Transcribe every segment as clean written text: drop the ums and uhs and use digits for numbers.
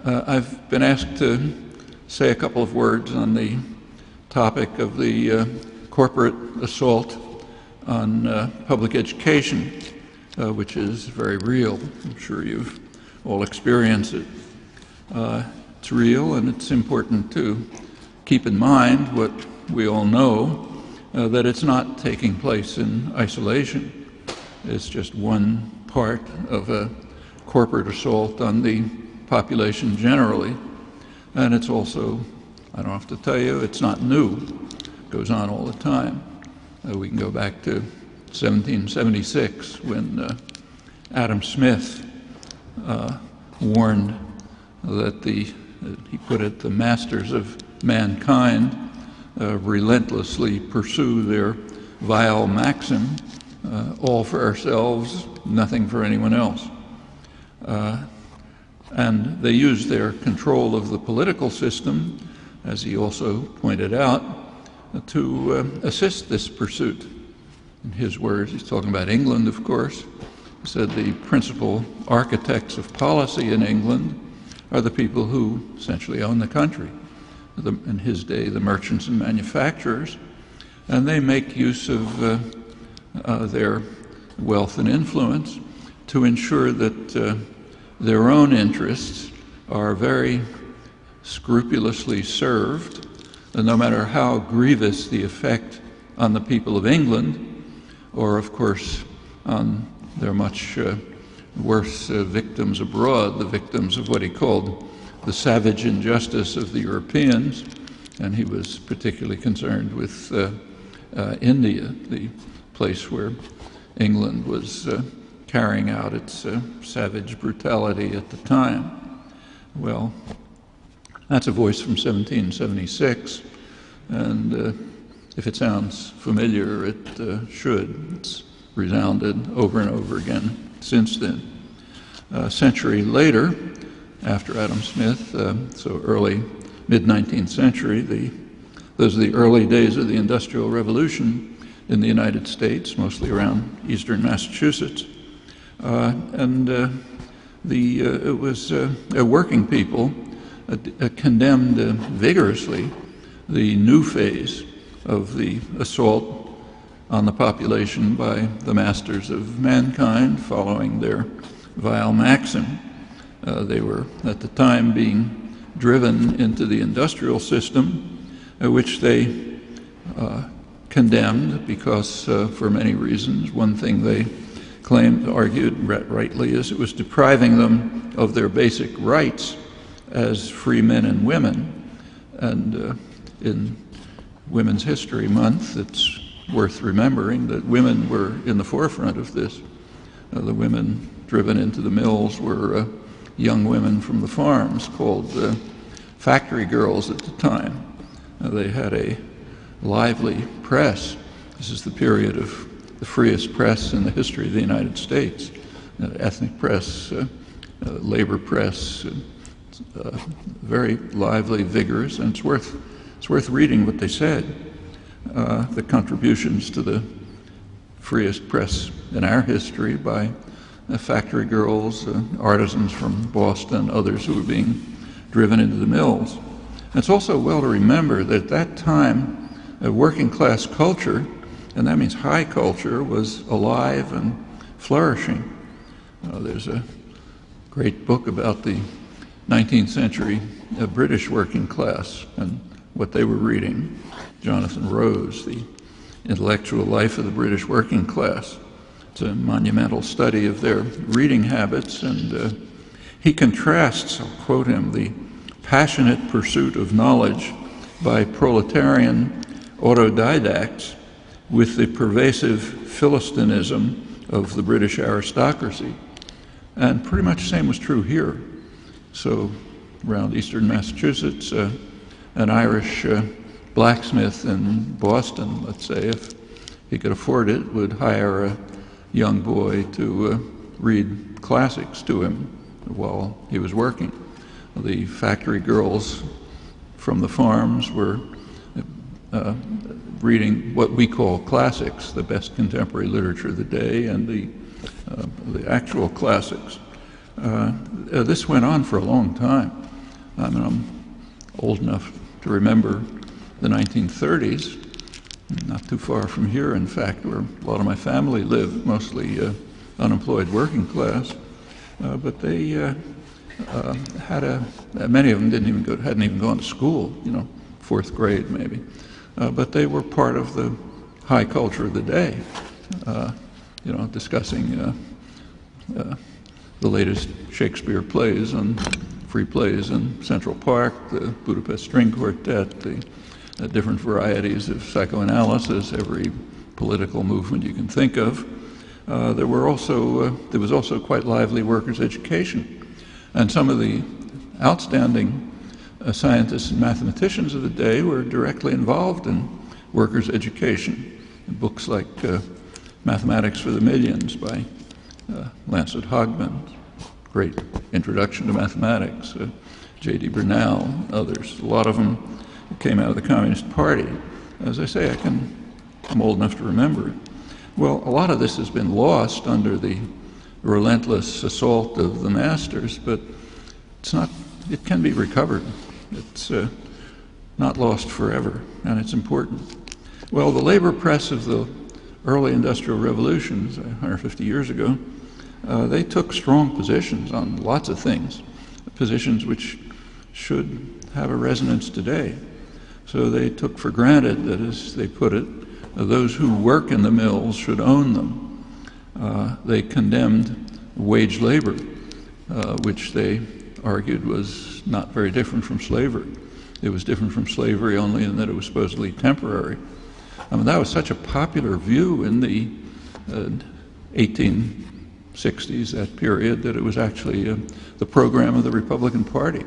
I've been asked to say a couple of words on the topic of the corporate assault on public education, which is very real. I'm sure you've all experienced it. It's real, and it's important to keep in mind what we all know, that it's not taking place in isolation. It's just one part of a corporate assault on the population generally, and it's also, I don't have to tell you, it's not new. It goes on all the time. We can go back to 1776 when Adam Smith warned that he put it, the masters of mankind relentlessly pursue their vile maxim, all for ourselves, nothing for anyone else. And they used their control of the political system, as he also pointed out, to assist this pursuit. In his words, he's talking about England, of course. He said the principal architects of policy in England are the people who essentially own the country. In his day, the merchants and manufacturers, and they make use of their wealth and influence to ensure that their own interests are very scrupulously served, and no matter how grievous the effect on the people of England, or of course on their much worse victims abroad, the victims of what he called the savage injustice of the Europeans, and he was particularly concerned with India, the place where England was carrying out its savage brutality at the time. Well, that's a voice from 1776, and if it sounds familiar, it should. It's resounded over and over again since then. A century later, after Adam Smith, so early, mid-19th century, those are the early days of the Industrial Revolution in the United States, mostly around eastern Massachusetts. It was working people condemned vigorously the new phase of the assault on the population by the masters of mankind, following their vile maxim. They were, at the time, being driven into the industrial system, which they condemned because, for many reasons, one thing they argued rightly, is it was depriving them of their basic rights as free men and women. And in Women's History Month, it's worth remembering that women were in the forefront of this. The women driven into the mills were young women from the farms called factory girls at the time. They had a lively press. This is the period of the freest press in the history of the United States. Ethnic press, labor press, very lively, vigorous, and it's worth reading what they said. The contributions to the freest press in our history by factory girls, artisans from Boston, others who were being driven into the mills. And it's also well to remember that at that time, a working class culture, and that means high culture, was alive and flourishing. There's a great book about the 19th century British working class and what they were reading. Jonathan Rose, The Intellectual Life of the British Working Class. It's a monumental study of their reading habits, and he contrasts, I'll quote him, the passionate pursuit of knowledge by proletarian autodidacts with the pervasive philistinism of the British aristocracy. And pretty much the same was true here. So around eastern Massachusetts, an Irish blacksmith in Boston, let's say, if he could afford it, would hire a young boy to read classics to him while he was working. The factory girls from the farms were reading what we call classics, the best contemporary literature of the day, and the actual classics. This went on for a long time. I mean, I'm old enough to remember the 1930s, not too far from here, in fact, where a lot of my family lived, mostly unemployed working class. But they many of them hadn't even gone to school, fourth grade maybe. But they were part of the high culture of the day, discussing the latest Shakespeare plays and free plays in Central Park, the Budapest String Quartet, the different varieties of psychoanalysis, every political movement you can think of. There was also quite lively workers' education. And some of the outstanding scientists and mathematicians of the day were directly involved in workers' education. Books like Mathematics for the Millions by Lancet Hogman, great introduction to mathematics, J.D. Bernal, others. A lot of them came out of the Communist Party. As I say, I'm old enough to remember it. Well, a lot of this has been lost under the relentless assault of the masters, but it can be recovered. It's not lost forever, and it's important. Well, the labor press of the early industrial revolutions, 150 years ago, they took strong positions on lots of things, positions which should have a resonance today. So they took for granted that, as they put it, those who work in the mills should own them. They condemned wage labor, which they argued was not very different from slavery. It was different from slavery only in that it was supposedly temporary. I mean, that was such a popular view in the 1860s, that period, that it was actually the program of the Republican Party.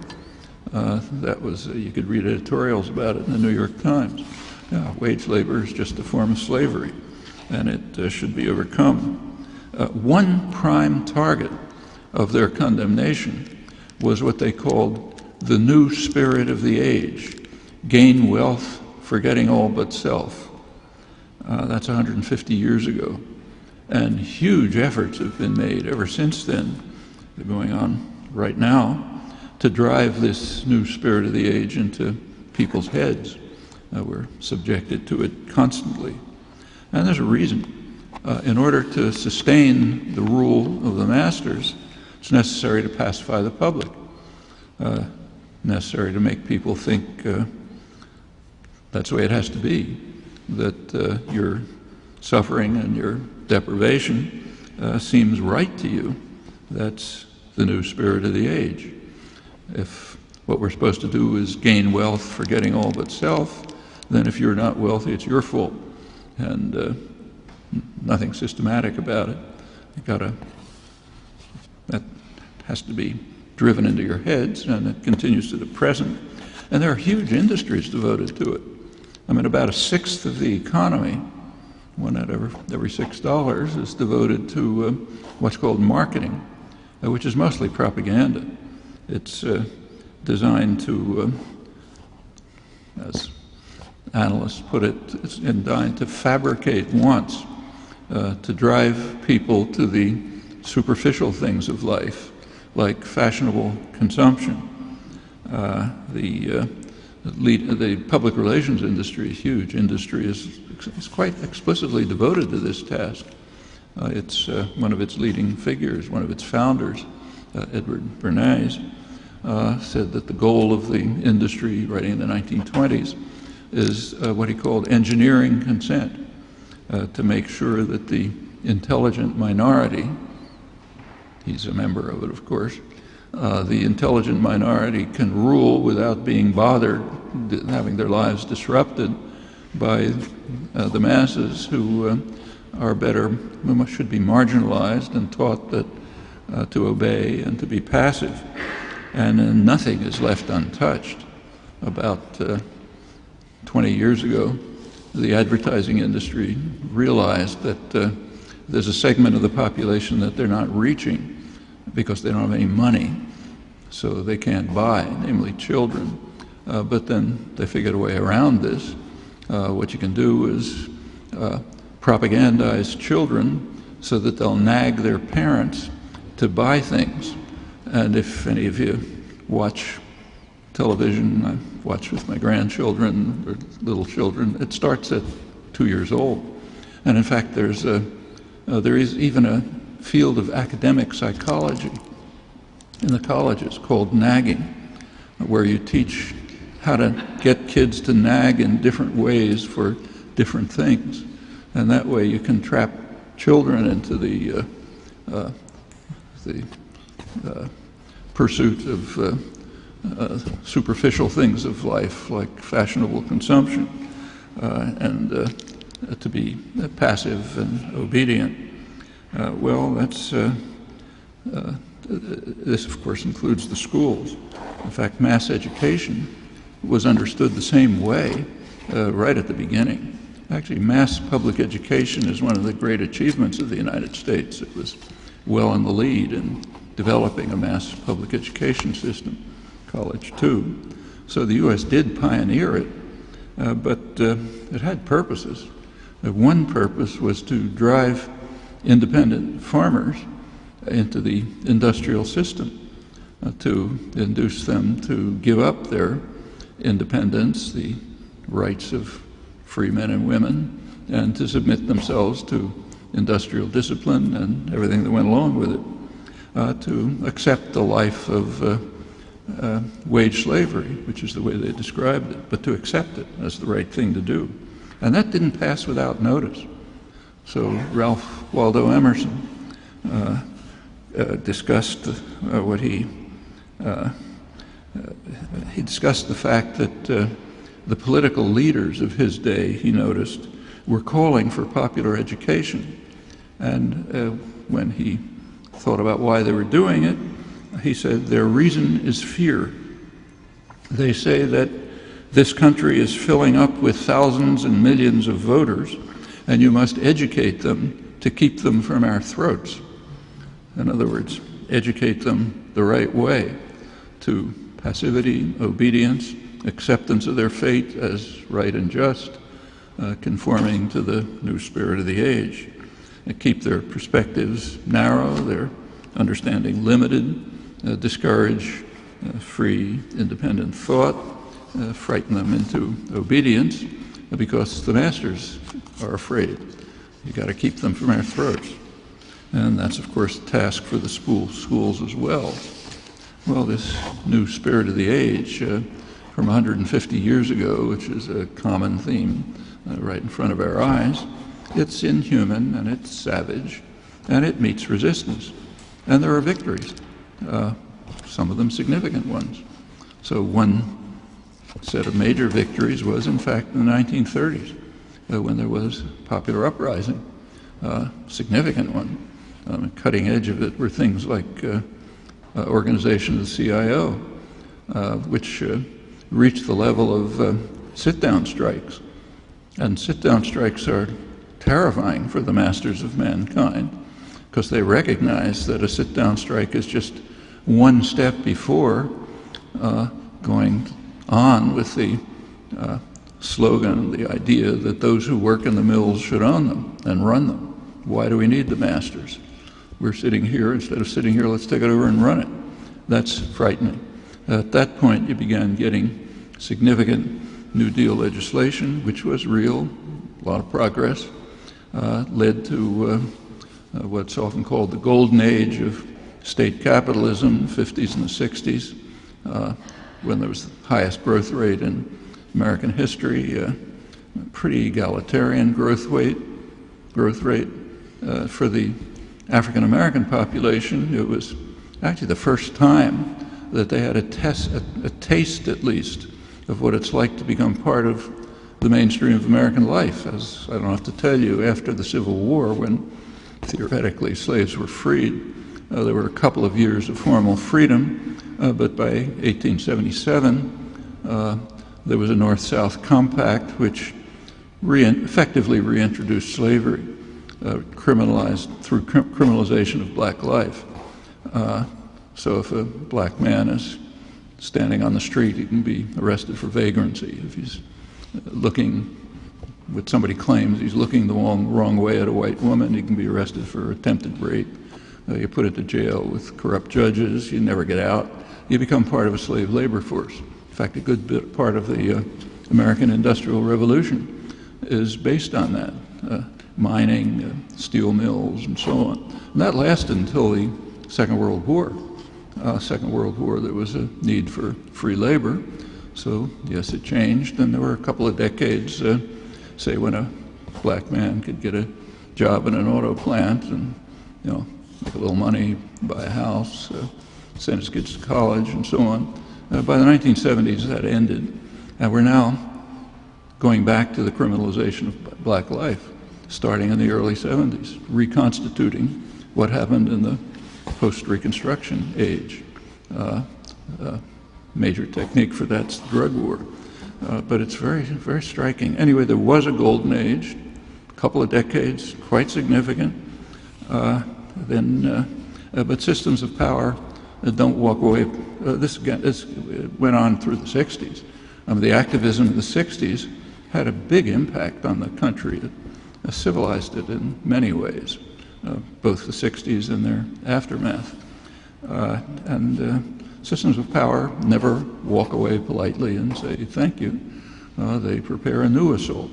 You could read editorials about it in the New York Times. Wage labor is just a form of slavery, and it should be overcome. One prime target of their condemnation was what they called the new spirit of the age, gain wealth, forgetting all but self. That's 150 years ago. And huge efforts have been made ever since then, they're going on right now, to drive this new spirit of the age into people's heads. We're subjected to it constantly. And there's a reason. In order to sustain the rule of the masters, it's necessary to pacify the public, necessary to make people think that's the way it has to be, that your suffering and your deprivation seems right to you. That's the new spirit of the age. If what we're supposed to do is gain wealth, forgetting all but self, then if you're not wealthy, it's your fault. And nothing systematic about it. That has to be driven into your heads, and it continues to the present. And there are huge industries devoted to it. I mean, about 1/6 of the economy, one out of every $6, is devoted to what's called marketing, which is mostly propaganda. It's designed to, as analysts put it, it's designed to fabricate wants, to drive people to the superficial things of life, like fashionable consumption. The public relations industry, a huge industry, is quite explicitly devoted to this task. It's one of its leading figures, one of its founders, Edward Bernays, said that the goal of the industry, writing in the 1920s, is what he called engineering consent, to make sure that the intelligent minority, he's a member of it, of course, the intelligent minority can rule without being bothered, having their lives disrupted by the masses who should be marginalized and taught that to obey and to be passive. And nothing is left untouched. About 20 years ago, the advertising industry realized that there's a segment of the population that they're not reaching because they don't have any money, so they can't buy, namely children. But then they figured a way around this. What you can do is propagandize children so that they'll nag their parents to buy things. And if any of you watch television I watch with my grandchildren or little children, it starts at 2 years old. And in fact, there is even a field of academic psychology in the colleges called nagging, where you teach how to get kids to nag in different ways for different things. And that way you can trap children into the pursuit of superficial things of life, like fashionable consumption, and to be passive and obedient. This, of course, includes the schools. In fact, mass education was understood the same way right at the beginning. Actually, mass public education is one of the great achievements of the United States. It was well in the lead in developing a mass public education system, college too. So the U.S. did pioneer it, but it had purposes. One purpose was to drive independent farmers into the industrial system, to induce them to give up their independence, the rights of free men and women, and to submit themselves to industrial discipline and everything that went along with it, to accept the life of wage slavery, which is the way they described it, but to accept it as the right thing to do. And that didn't pass without notice. So Ralph Waldo Emerson discussed he discussed the fact that the political leaders of his day, he noticed, were calling for popular education. And when he thought about why they were doing it, he said, their reason is fear. They say that this country is filling up with thousands and millions of voters, and you must educate them to keep them from our throats. In other words, educate them the right way to passivity, obedience, acceptance of their fate as right and just, conforming to the new spirit of the age. And keep their perspectives narrow, their understanding limited, discourage free, independent thought, frighten them into obedience, because the masters are afraid. You've got to keep them from our throats. And that's, of course, a task for the schools as well. Well, this new spirit of the age from 150 years ago, which is a common theme right in front of our eyes, it's inhuman and it's savage and it meets resistance. And there are victories, some of them significant ones. So one set of major victories was, in fact, in the 1930s, when there was popular uprising, significant one. On the cutting edge of it were things like organization of the CIO, which reached the level of sit-down strikes. And sit-down strikes are terrifying for the masters of mankind, because they recognize that a sit-down strike is just one step before going on with the slogan, the idea that those who work in the mills should own them and run them. Why do we need the masters? We're sitting here. Instead of sitting here, let's take it over and run it. That's frightening. At that point, you began getting significant New Deal legislation, which was real, a lot of progress, led to what's often called the golden age of state capitalism, the 50s and the 60s, when there was the highest growth rate in American history, pretty egalitarian growth rate. For the African American population, it was actually the first time that they had a taste at least of what it's like to become part of the mainstream of American life. As I don't have to tell you, after the Civil War, when theoretically slaves were freed, there were a couple of years of formal freedom, but by 1877 there was a North-South Compact which effectively reintroduced slavery, criminalized through criminalization of black life. So if a black man is standing on the street, he can be arrested for vagrancy. If he's looking, what somebody claims he's looking the wrong way at a white woman, he can be arrested for attempted rape. You put it to jail with corrupt judges, you never get out. You become part of a slave labor force. In fact, a good part of the American Industrial Revolution is based on that. Mining, steel mills, and so on. And that lasted until the Second World War. Second World War, there was a need for free labor. So, yes, it changed. And there were a couple of decades, say, when a black man could get a job in an auto plant and, make a little money, buy a house, send his kids to college, and so on. By the 1970s, that ended. And we're now going back to the criminalization of black life, starting in the early 70s, reconstituting what happened in the post-Reconstruction age. Major technique for that's the drug war. But it's very, very striking. Anyway, there was a golden age, a couple of decades, quite significant. But systems of power don't walk away. This went on through the 60s. The activism of the 60s had a big impact on the country. It civilized it in many ways, both the 60s and their aftermath. Systems of power never walk away politely and say thank you. They prepare a new assault.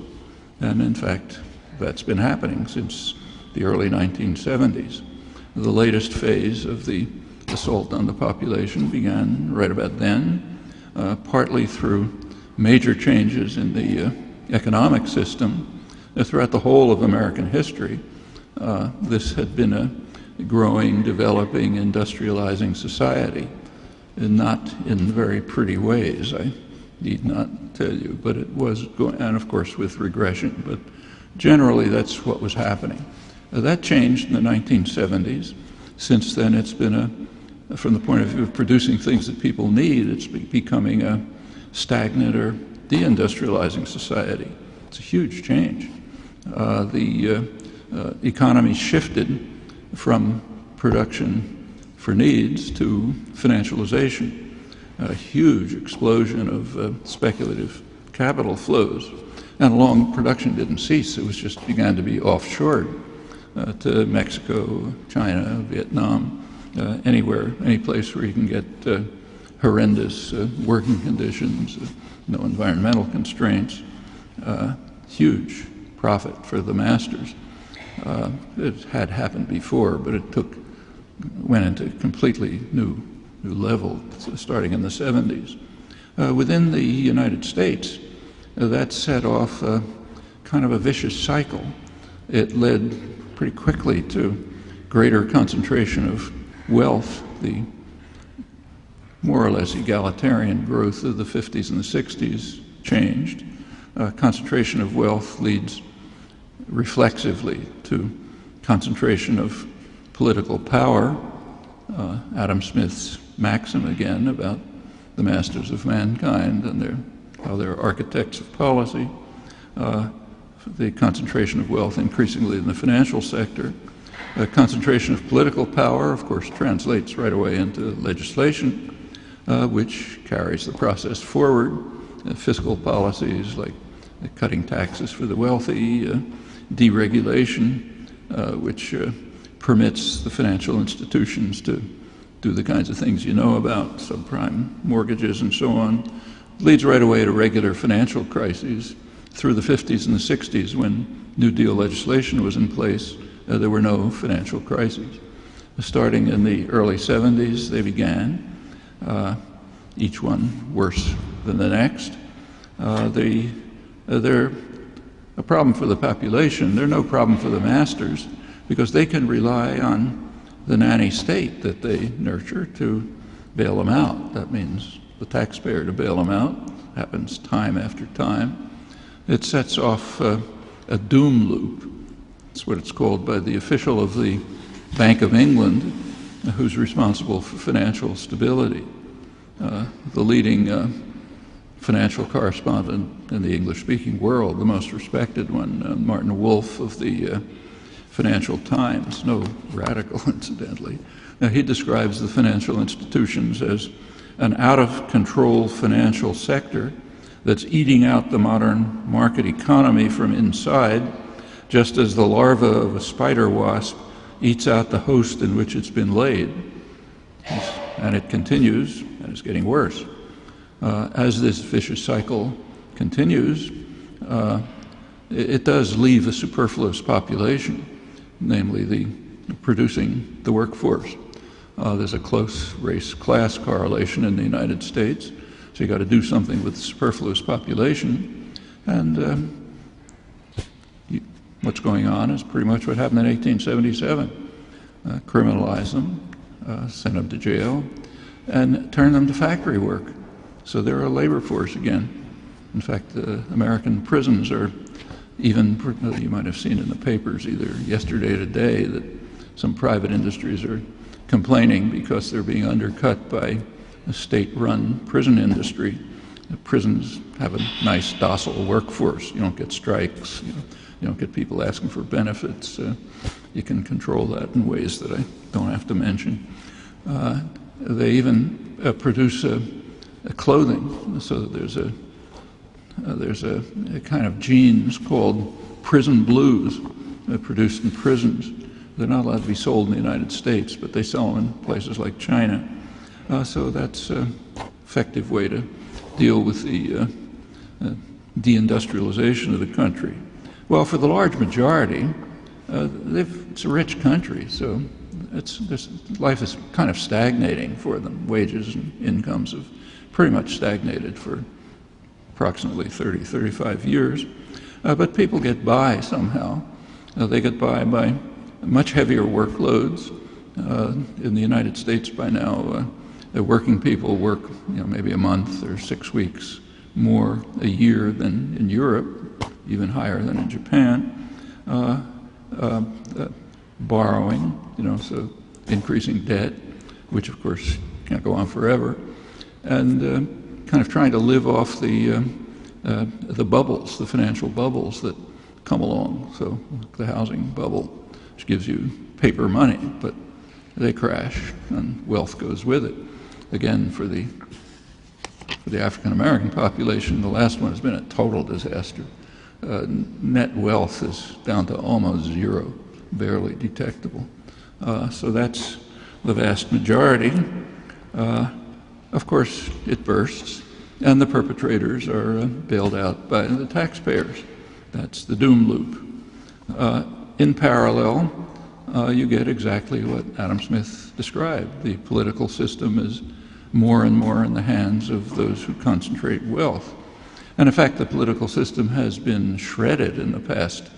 And in fact, that's been happening since the early 1970s. The latest phase of the assault on the population began right about then, partly through major changes in the economic system. Throughout the whole of American history, this had been a growing, developing, industrializing society, and not in very pretty ways, I need not tell you, but it was going, and of course with regression, but generally that's what was happening. That changed in the 1970s. Since then it's been from the point of view of producing things that people need, it's becoming a stagnant or deindustrializing society. It's a huge change. The economy shifted from production for needs to financialization, a huge explosion of speculative capital flows. And along production didn't cease, it was just began to be offshored to Mexico, China, Vietnam, anywhere, any place where you can get horrendous working conditions, no environmental constraints, huge profit for the masters. It had happened before, but it went into a completely new level starting in the 70s. Within the United States, that set off kind of a vicious cycle. It led pretty quickly to greater concentration of wealth. The more or less egalitarian growth of the 50s and the 60s changed. Concentration of wealth leads reflexively to concentration of political power. Adam Smith's maxim again about the masters of mankind and how they're architects of policy. The concentration of wealth increasingly in the financial sector. Concentration of political power, of course, translates right away into legislation, which carries the process forward. Fiscal policies like cutting taxes for the wealthy, deregulation, which permits the financial institutions to do the kinds of things you know about, subprime mortgages and so on, leads right away to regular financial crises. Through the 50s and the 60s, when New Deal legislation was in place, there were no financial crises. Starting in the early 70s, they began, each one worse than the next. They're a problem for the population. They're no problem for the masters because they can rely on the nanny state that they nurture to bail them out. That means the taxpayer to bail them out. Happens time after time. It sets off a doom loop. That's what it's called by the official of the Bank of England, who's responsible for financial stability. The leading financial correspondent in the English-speaking world, the most respected one, Martin Wolf of the Financial Times, no radical incidentally. Now, he describes the financial institutions as an out-of-control financial sector that's eating out the modern market economy from inside, just as the larva of a spider wasp eats out the host in which it's been laid. And it continues, and it's getting worse. As this vicious cycle continues, it does leave a superfluous population, namely the producing the workforce. There's a close race-class correlation in the United States, so you got to do something with the superfluous population. And what's going on is pretty much what happened in 1877. Criminalize them, send them to jail, and turn them to factory work. So they're a labor force again. In fact, American prisons are even, you might have seen in the papers either yesterday or today, that some private industries are complaining because they're being undercut by a state-run prison industry. The prisons have a nice, docile workforce. You don't get strikes. You don't get people asking for benefits. You can control that in ways that I don't have to mention. They even produce clothing. So there's a kind of jeans called prison blues produced in prisons. They're not allowed to be sold in the United States, but they sell them in places like China. So that's an effective way to deal with the deindustrialization of the country. Well, for the large majority, it's a rich country, so life is kind of stagnating for them. Wages and incomes have pretty much stagnated for approximately 30, 35 years. But people get by somehow. They get by much heavier workloads. In the United States by now, working people work maybe a month or 6 weeks more a year than in Europe, even higher than in Japan. Borrowing, so increasing debt, which of course can't go on forever, and kind of trying to live off the bubbles, the financial bubbles that come along. So the housing bubble, which gives you paper money, but they crash and wealth goes with it. Again, for the African American population, the last one has been a total disaster. Net wealth is down to almost zero, barely detectable. So that's the vast majority. Of course, it bursts, and the perpetrators are bailed out by the taxpayers. That's the doom loop. In parallel, you get exactly what Adam Smith described. The political system is more and more in the hands of those who concentrate wealth. And in fact, the political system has been shredded in the past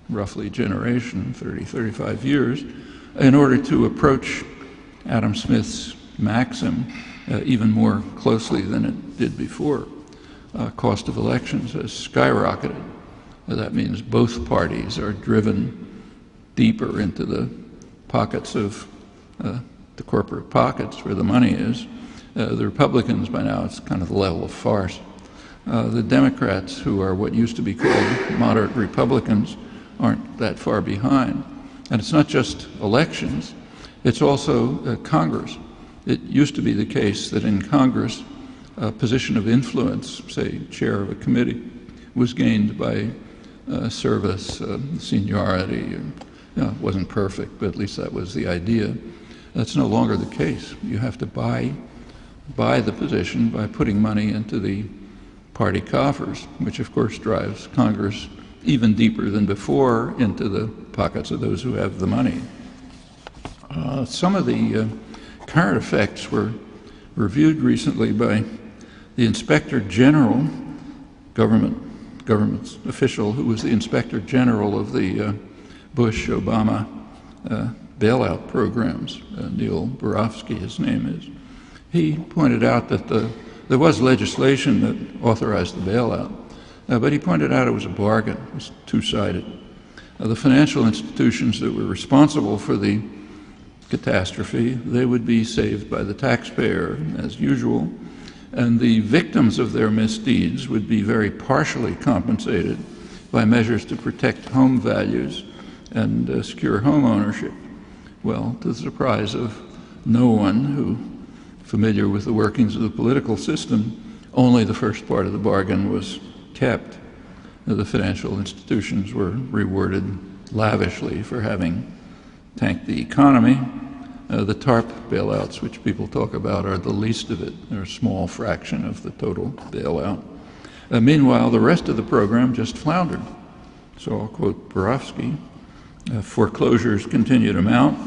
roughly generation, 30, 35 years, in order to approach Adam Smith's maxim even more closely than it did before. Cost of elections has skyrocketed. That means both parties are driven deeper into the pockets of the corporate pockets where the money is. The Republicans, by now, it's kind of the level of farce. The Democrats, who are what used to be called moderate Republicans, aren't that far behind. And it's not just elections, it's also Congress. It used to be the case that in Congress, a position of influence, say chair of a committee, was gained by service, seniority. It wasn't perfect, but at least that was the idea. That's no longer the case. You have to buy the position by putting money into the party coffers, which of course drives Congress even deeper than before into the pockets of those who have the money. Some of the current effects were reviewed recently by the Inspector General, government's official, who was the Inspector General of the Bush-Obama bailout programs. Neil Barofsky, his name is. He pointed out that there was legislation that authorized the bailout, but he pointed out it was a bargain. It was two-sided. The financial institutions that were responsible for the catastrophe, they would be saved by the taxpayer, as usual, and the victims of their misdeeds would be very partially compensated by measures to protect home values and secure home ownership. Well, to the surprise of no one who familiar with the workings of the political system, only the first part of the bargain was kept. The financial institutions were rewarded lavishly for having tanked the economy, The TARP bailouts, which people talk about, are the least of it. They're a small fraction of the total bailout. Meanwhile, the rest of the program just floundered. So I'll quote Borofsky. Foreclosures continue to mount,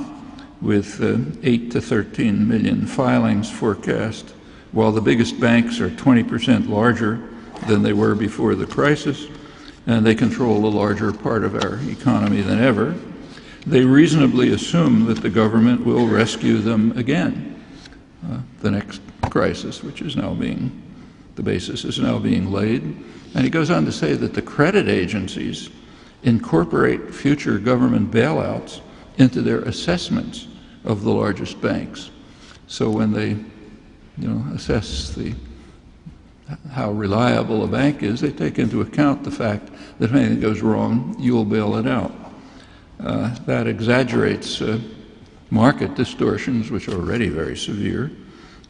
with 8 to 13 million filings forecast, while the biggest banks are 20% larger than they were before the crisis, and they control a larger part of our economy than ever. They reasonably assume that the government will rescue them again. The next crisis, which is now being, the basis is now being laid. And he goes on to say that the credit agencies incorporate future government bailouts into their assessments of the largest banks. So when they assess how reliable a bank is, they take into account the fact that if anything goes wrong, you'll bail it out. That exaggerates market distortions, which are already very severe,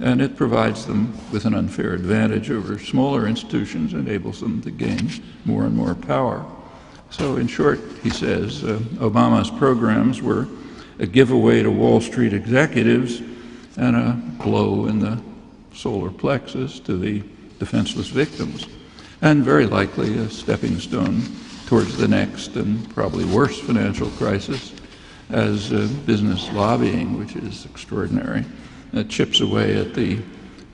and it provides them with an unfair advantage over smaller institutions, enables them to gain more and more power. So in short, he says, Obama's programs were a giveaway to Wall Street executives and a blow in the solar plexus to the defenseless victims, and very likely a stepping stone towards the next and probably worse financial crisis as business lobbying, which is extraordinary, chips away at the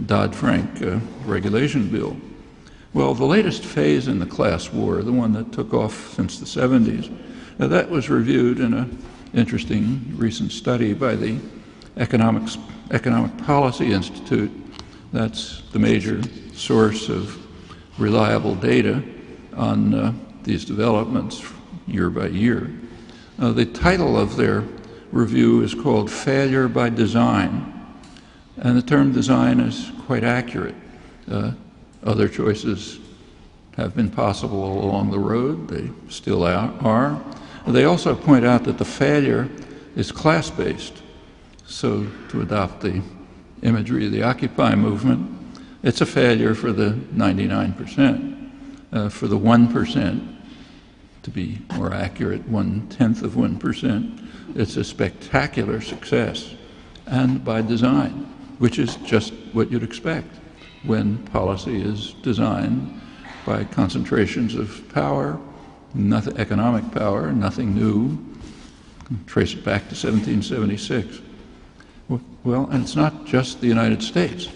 Dodd-Frank regulation bill. Well, the latest phase in the class war, the one that took off since the 70s, that was reviewed in an interesting recent study by the Economic Policy Institute. That's the major source of reliable data on these developments year by year. The title of their review is called Failure by Design, and the term design is quite accurate. Other choices have been possible along the road. They still are. They also point out that the failure is class-based. So to adopt the imagery of the Occupy movement, it's a failure for the 99%. For the 1%, to be more accurate, 1/10 of 1%, it's a spectacular success, and by design, which is just what you'd expect when policy is designed by concentrations of power, nothing, economic power, nothing new. Trace it back to 1776. Well, and it's not just the United States.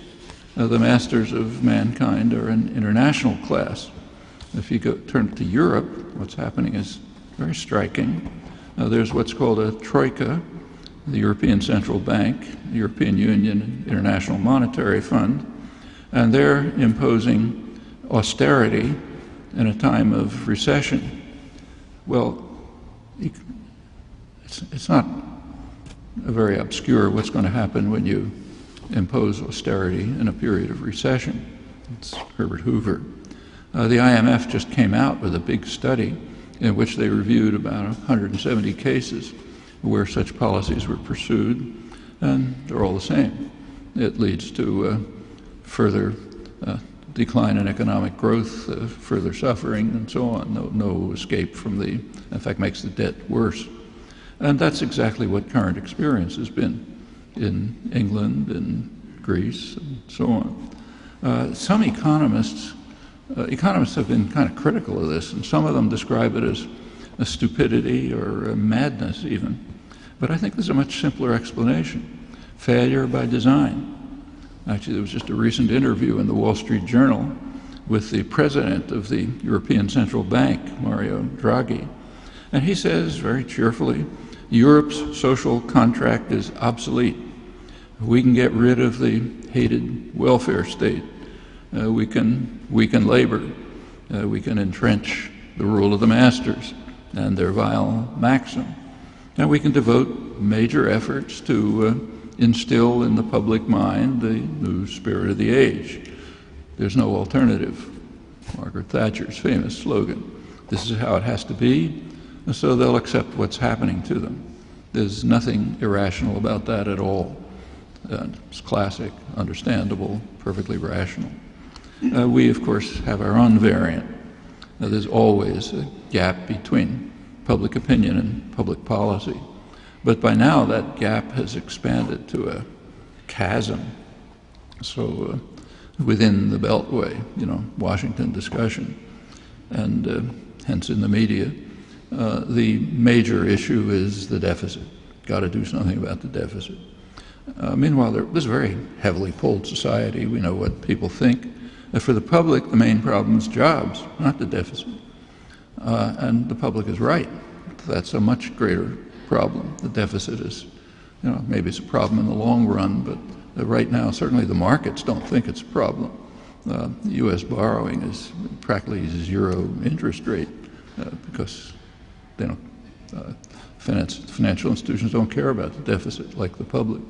The masters of mankind are an international class. If you turn to Europe, what's happening is very striking. There's what's called a troika, the European Central Bank, the European Union, International Monetary Fund, and they're imposing austerity in a time of recession. Well, it's not very obscure what's going to happen when you impose austerity in a period of recession. It's Herbert Hoover. The IMF just came out with a big study in which they reviewed about 170 cases where such policies were pursued, and they're all the same. It leads to further decline in economic growth, further suffering, and so on. No escape from in fact, makes the debt worse. And that's exactly what current experience has been in England and Greece and so on. Some economists have been kind of critical of this, and some of them describe it as a stupidity or a madness even. But I think there's a much simpler explanation. Failure by design. Actually, there was just a recent interview in the Wall Street Journal with the president of the European Central Bank, Mario Draghi. And he says very cheerfully, Europe's social contract is obsolete. We can get rid of the hated welfare state. We can weaken labor. We can entrench the rule of the masters and their vile maxim. And we can devote major efforts to instill in the public mind the new spirit of the age. There's no alternative. Margaret Thatcher's famous slogan. This is how it has to be, and so they'll accept what's happening to them. There's nothing irrational about that at all. It's classic, understandable, perfectly rational. We, of course, have our own variant. There's always a gap between public opinion and public policy. But by now, that gap has expanded to a chasm. So within the Beltway, Washington discussion, and hence in the media, the major issue is the deficit. Got to do something about the deficit. Meanwhile, this is a very heavily polled society. We know what people think. For the public, the main problem is jobs, not the deficit. And the public is right. That's a much greater problem. The deficit is, maybe it's a problem in the long run, but right now, certainly the markets don't think it's a problem. The U.S. borrowing is practically zero interest rate because they don't, financial institutions don't care about the deficit like the public.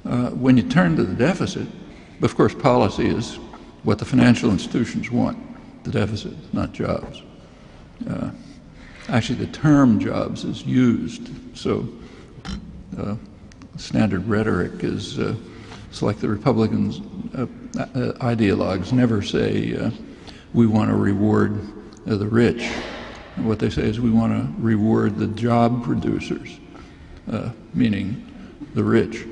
When you turn to the deficit, of course, policy is what the financial institutions want, the deficit, not jobs. Actually, the term jobs is used, so standard rhetoric is it's like the Republicans, ideologues never say we want to reward the rich. What they say is we want to reward the job producers, meaning the rich.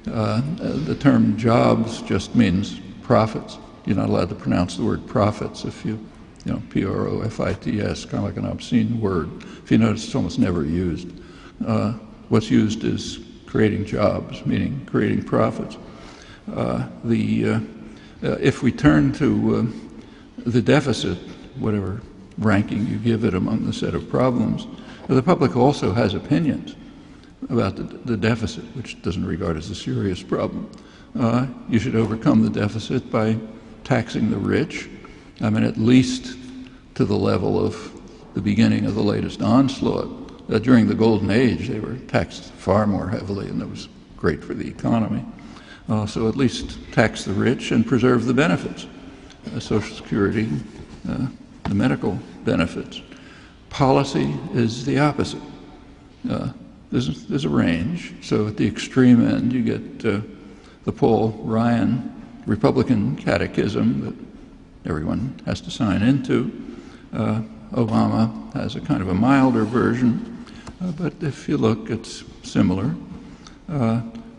The term jobs just means profits. You're not allowed to pronounce the word profits if P-R-O-F-I-T-S, kind of like an obscene word. If you notice, it's almost never used. What's used is creating jobs, meaning creating profits. If we turn to the deficit, whatever ranking you give it among the set of problems, the public also has opinions about the deficit, which doesn't regard as a serious problem. You should overcome the deficit by taxing the rich, at least to the level of the beginning of the latest onslaught. During the Golden Age, they were taxed far more heavily, and that was great for the economy. So at least tax the rich and preserve the benefits, Social Security, the medical benefits. Policy is the opposite. There's a range. So at the extreme end, you get the Paul Ryan Republican catechism that everyone has to sign into. Obama has a kind of a milder version, but if you look, it's similar.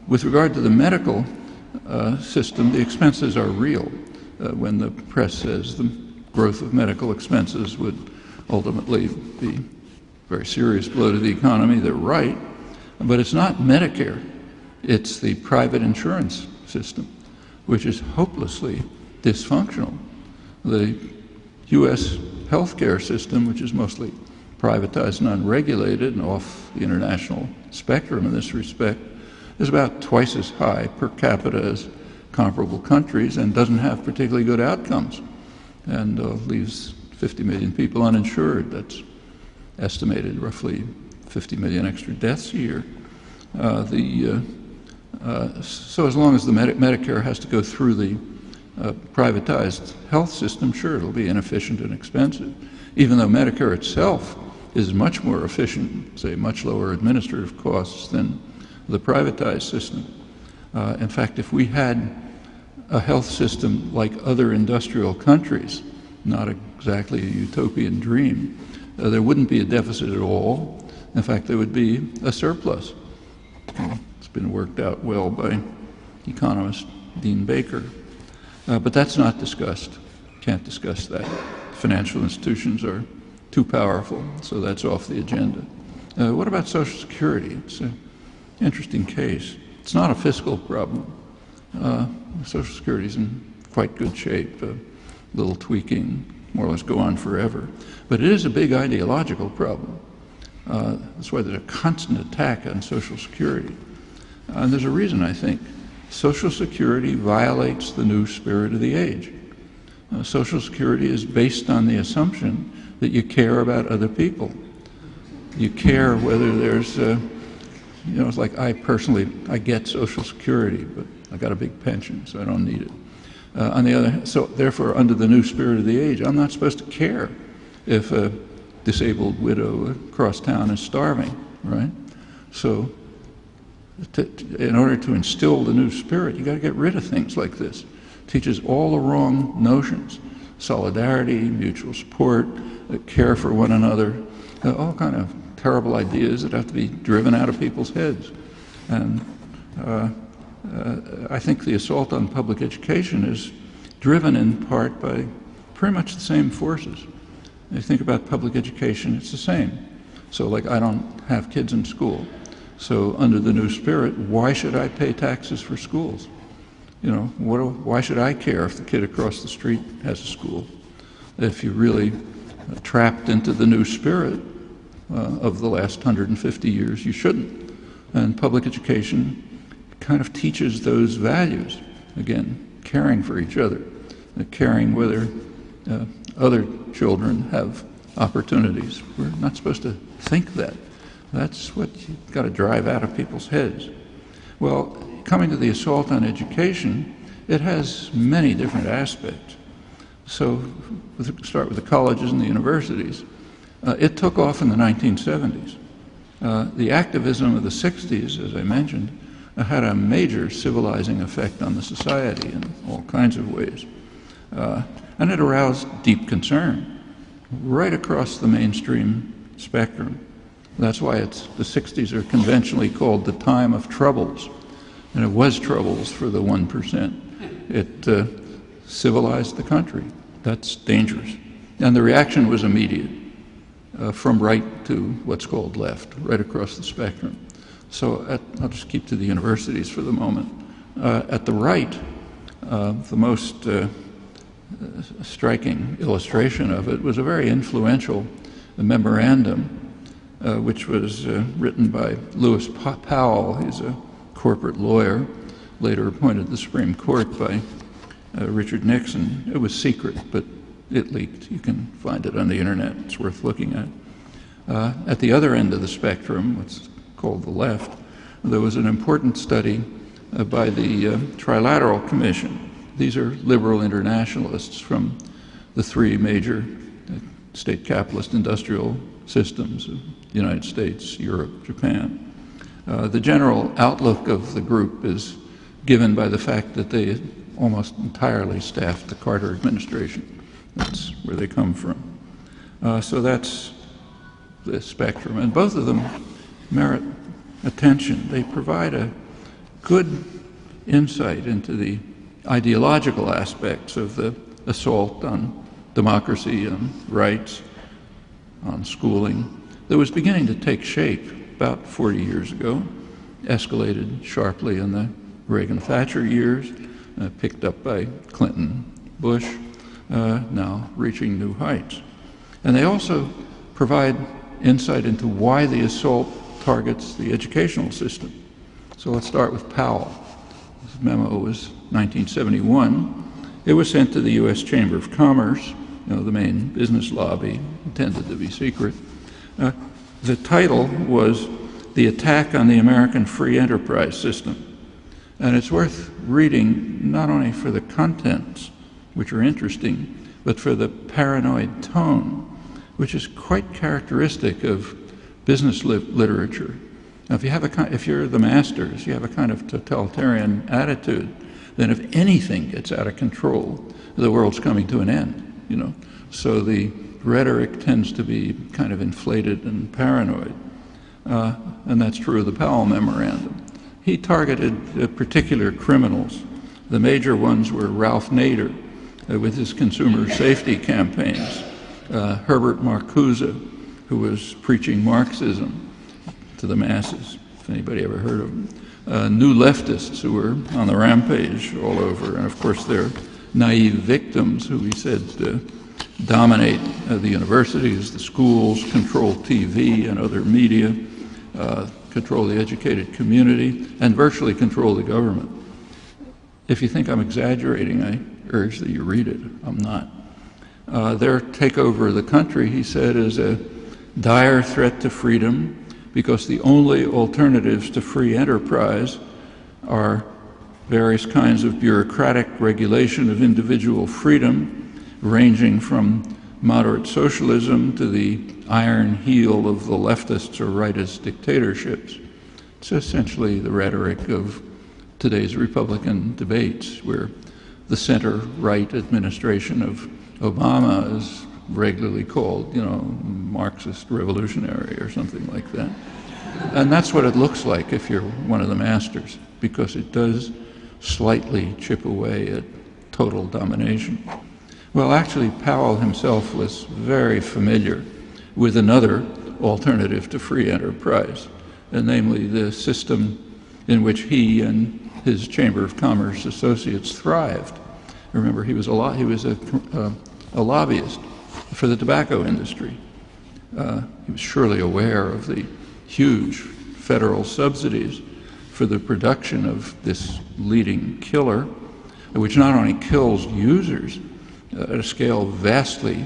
With regard to the medical system, the expenses are real. When the press says the growth of medical expenses would ultimately be a very serious blow to the economy, they're right. But it's not Medicare. It's the private insurance system, which is hopelessly dysfunctional. The U.S. healthcare system, which is mostly privatized and unregulated and off the international spectrum in this respect, is about twice as high per capita as comparable countries and doesn't have particularly good outcomes, and leaves 50 million people uninsured. That's estimated roughly 50 million extra deaths a year. So as long as the Medicare has to go through the privatized health system, sure, it'll be inefficient and expensive, even though Medicare itself is much more efficient, say much lower administrative costs than the privatized system. In fact, if we had a health system like other industrial countries, not exactly a utopian dream, there wouldn't be a deficit at all. In fact, there would be a surplus. It's been worked out well by economist Dean Baker. But that's not discussed. Can't discuss that. Financial institutions are too powerful, so that's off the agenda. What about Social Security? It's an interesting case. It's not a fiscal problem. Social Security is in quite good shape. A little tweaking, more or less go on forever. But it is a big ideological problem. That's why there's a constant attack on Social Security. And there's a reason, I think. Social Security violates the new spirit of the age. Social Security is based on the assumption that you care about other people. You care whether there's, it's like I get Social Security, but I got a big pension, so I don't need it. On the other hand, so therefore, under the new spirit of the age, I'm not supposed to care if a disabled widow across town is starving, right? So in order to instill the new spirit, you got to get rid of things like this. It teaches all the wrong notions. solidarity, mutual support, care for one another, all kind of terrible ideas that have to be driven out of people's heads. And I think the assault on public education is driven in part by pretty much the same forces. If you think about public education, it's the same. So like, I don't have kids in school. So under the new spirit, why should I pay taxes for schools? You know, why should I care if the kid across the street has a school? If you're really trapped into the new spirit of the last 150 years, you shouldn't. And public education kind of teaches those values. Again, caring for each other, caring whether other children have opportunities. We're not supposed to think that. That's what you've got to drive out of people's heads. Well, coming to the assault on education, it has many different aspects. So start with the colleges and the universities. It took off in the 1970s. The activism of the 60s, as I mentioned, had a major civilizing effect on the society in all kinds of ways. And it aroused deep concern right across the mainstream spectrum. That's why the 60s are conventionally called the time of troubles. And it was troubles for the 1%. It civilized the country. That's dangerous. And the reaction was immediate, from right to what's called left, right across the spectrum. So I'll just keep to the universities for the moment. At the right, the most striking illustration of it was a very influential memorandum which was written by Lewis Powell. He's a corporate lawyer, later appointed to the Supreme Court by Richard Nixon. It was secret, but it leaked. You can find it on the internet. It's worth looking at. At the other end of the spectrum, what's called the left, there was an important study by the Trilateral Commission. These are liberal internationalists from the three major state capitalist industrial systems of the United States, Europe, Japan. The general outlook of the group is given by the fact that they almost entirely staffed the Carter administration. That's where they come from. So that's the spectrum, and both of them merit attention. They provide a good insight into the ideological aspects of the assault on democracy, on rights, on schooling, that was beginning to take shape about 40 years ago, escalated sharply in the Reagan-Thatcher years, picked up by Clinton-Bush, now reaching new heights. And they also provide insight into why the assault targets the educational system. So let's start with Powell. This memo was 1971. It was sent to the U.S. Chamber of Commerce, the main business lobby, intended to be secret. The title was "The Attack on the American Free Enterprise System." And it's worth reading not only for the contents, which are interesting, but for the paranoid tone, which is quite characteristic of business literature. Now, if you're the masters, you have a kind of totalitarian attitude, then if anything gets out of control, the world's coming to an end, So the rhetoric tends to be kind of inflated and paranoid. And that's true of the Powell Memorandum. He targeted particular criminals. The major ones were Ralph Nader with his consumer safety campaigns, Herbert Marcuse, who was preaching Marxism to the masses, if anybody ever heard of them, new leftists who were on the rampage all over, and of course their naive victims who he said dominate the universities, the schools, control TV and other media, control the educated community, and virtually control the government. If you think I'm exaggerating, I urge that you read it. I'm not. Their takeover of the country, he said, is a dire threat to freedom because the only alternatives to free enterprise are various kinds of bureaucratic regulation of individual freedom, ranging from moderate socialism to the iron heel of the leftists or rightist dictatorships. It's essentially the rhetoric of today's Republican debates, where the center-right administration of Obama is regularly called, Marxist revolutionary or something like that. And that's what it looks like if you're one of the masters, because it does slightly chip away at total domination. Well, actually, Powell himself was very familiar with another alternative to free enterprise, and namely the system in which he and his Chamber of Commerce associates thrived. Remember, he was a lobbyist for the tobacco industry. He was surely aware of the huge federal subsidies for the production of this leading killer, which not only kills users at a scale vastly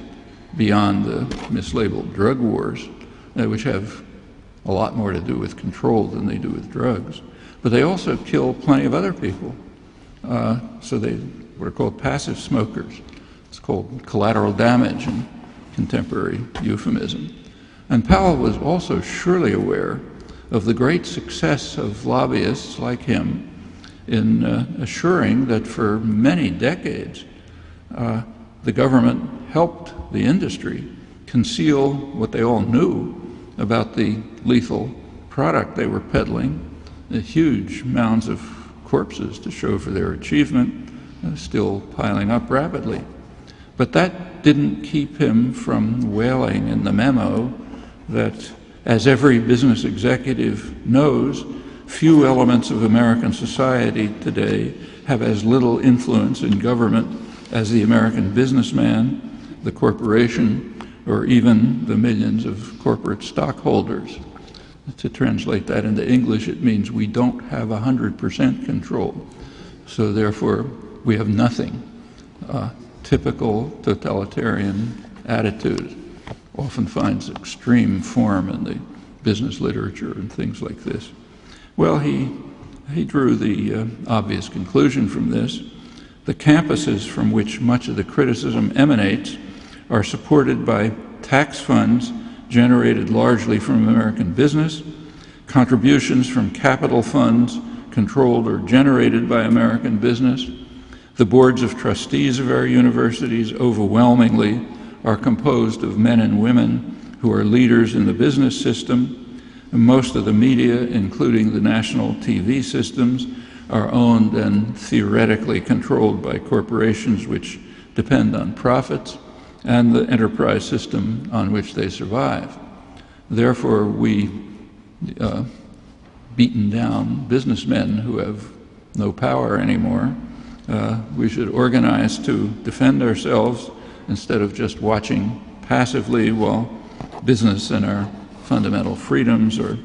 beyond the mislabeled drug wars, which have a lot more to do with control than they do with drugs, but they also kill plenty of other people. So they what are called passive smokers. It's called collateral damage in contemporary euphemism. And Powell was also surely aware of the great success of lobbyists like him in assuring that for many decades the government helped the industry conceal what they all knew about the lethal product they were peddling, the huge mounds of corpses to show for their achievement, still piling up rapidly. But that didn't keep him from wailing in the memo that, as every business executive knows, few elements of American society today have as little influence in government as the American businessman, the corporation, or even the millions of corporate stockholders. To translate that into English, it means we don't have 100% control. So therefore, we have nothing. Typical totalitarian attitude often finds extreme form in the business literature and things like this. Well, he drew the obvious conclusion from this. The campuses from which much of the criticism emanates are supported by tax funds generated largely from American business, contributions from capital funds controlled or generated by American business. The boards of trustees of our universities overwhelmingly are composed of men and women who are leaders in the business system. And most of the media, including the national TV systems, are owned and theoretically controlled by corporations which depend on profits and the enterprise system on which they survive. Therefore, we beaten down businessmen who have no power anymore. We should organize to defend ourselves instead of just watching passively while business and our fundamental freedoms are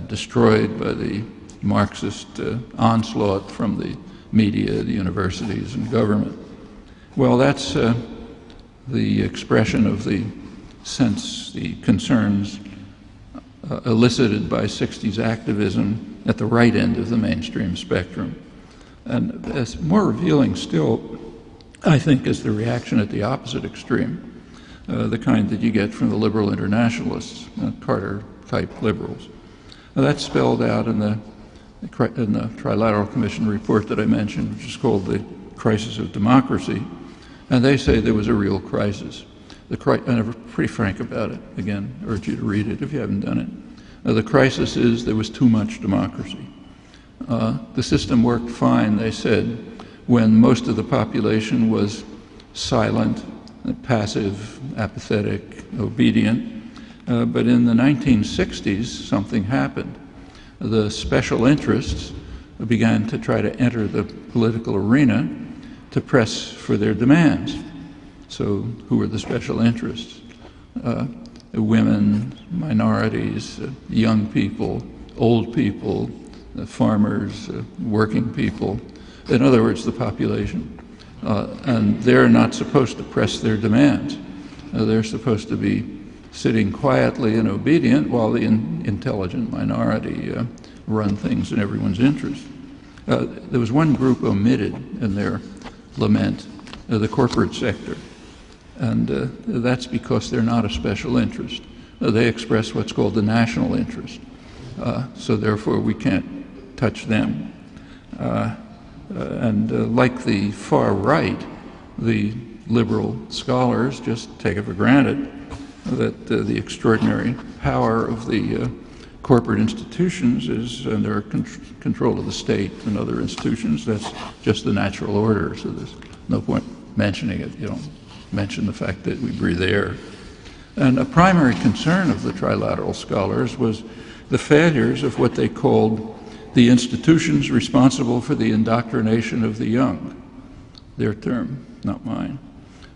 destroyed by the Marxist onslaught from the media, the universities, and government. Well, that's the expression of the sense, the concerns elicited by 60s activism at the right end of the mainstream spectrum. And as more revealing still, I think, is the reaction at the opposite extreme, the kind that you get from the liberal internationalists, Carter-type liberals. Now, that's spelled out in the Trilateral Commission report that I mentioned, which is called The Crisis of Democracy. And they say there was a real crisis. And I'm pretty frank about it. Again, I urge you to read it if you haven't done it. The crisis is there was too much democracy. The system worked fine, they said, when most of the population was silent, passive, apathetic, obedient. But in the 1960s, something happened. The special interests began to try to enter the political arena to press for their demands. So who were the special interests? Women, minorities, young people, old people, farmers, working people. In other words, the population. And they're not supposed to press their demands. They're supposed to be sitting quietly and obedient while the intelligent minority run things in everyone's interest. There was one group omitted in their lament, the corporate sector. And that's because they're not a special interest. They express what's called the national interest. So therefore, we can't touch them. Like the far right, the liberal scholars just take it for granted that the extraordinary power of the corporate institutions is under control of the state and other institutions. That's just the natural order, so there's no point mentioning it. You don't mention the fact that we breathe air. And a primary concern of the trilateral scholars was the failures of what they called the institutions responsible for the indoctrination of the young. Their term, not mine.